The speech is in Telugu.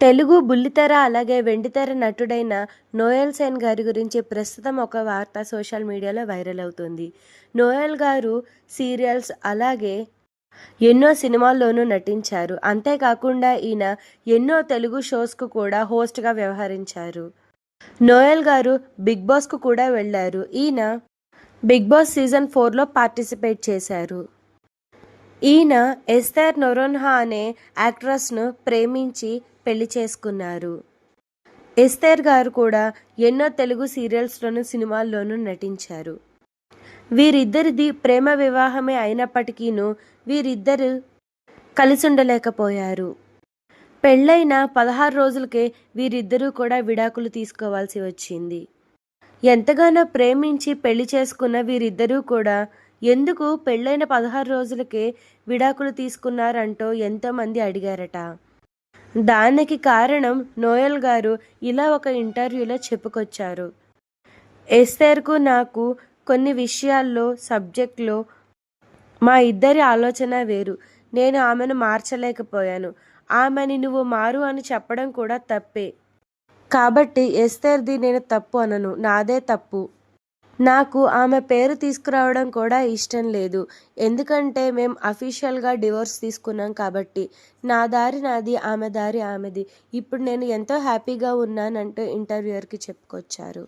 తెలుగు బుల్లితెర అలాగే వెండితెర నటుడైన నోయల్ సేన్ గారి గురించి ప్రస్తుతం ఒక వార్త సోషల్ మీడియాలో వైరల్ అవుతుంది. నోయల్ గారు సీరియల్స్ అలాగే ఎన్నో సినిమాల్లోనూ నటించారు. అంతేకాకుండా ఈయన ఎన్నో తెలుగు షోస్కు కూడా హోస్ట్గా వ్యవహరించారు. నోయల్ గారు బిగ్ బాస్కు కూడా వెళ్లారు. ఈయన బిగ్ బాస్ సీజన్ 4లో పార్టిసిపేట్ చేశారు. ఈయన ఎస్తేర్ నొరోన్హా అనే యాక్ట్రెస్ను ప్రేమించి పెళ్లి చేసుకున్నారు. ఎస్తేర్ గారు కూడా ఎన్నో తెలుగు సీరియల్స్లోనూ సినిమాల్లోనూ నటించారు. వీరిద్దరిది ప్రేమ వివాహమే అయినప్పటికీను వీరిద్దరు కలిసుండలేకపోయారు. పెళ్ళైన 16 రోజులకే వీరిద్దరూ కూడా విడాకులు తీసుకోవాల్సి వచ్చింది. ఎంతగానో ప్రేమించి పెళ్లి చేసుకున్న వీరిద్దరూ కూడా ఎందుకు పెళ్ళైన 16 రోజులకే విడాకులు తీసుకున్నారంటూ ఎంతోమంది అడిగారట. దానికి కారణం నోయల్ గారు ఇలా ఒక ఇంటర్వ్యూలో చెప్పుకొచ్చారు. ఎస్తేర్కు నాకు కొన్ని విషయాల్లో సబ్జెక్ట్లో మా ఇద్దరి ఆలోచన వేరు. నేను ఆమెను మార్చలేకపోయాను. ఆమెని నువ్వు మారు అని చెప్పడం కూడా తప్పే. కాబట్టి ఎస్తేర్ది నేను తప్పు అనను, నాదే తప్పు. నాకు ఆమె పేరు తీసుకురావడం కూడా ఇష్టం లేదు. ఎందుకంటే మేం అఫీషియల్గా డివోర్స్ తీసుకున్నాం కాబట్టి. నా దారి నాది, ఆమె దారి ఆమెది. ఇప్పుడు నేను ఎంతో హ్యాపీగా ఉన్నానంటూ ఇంటర్వ్యూయర్కి చెప్పుకొచ్చారు.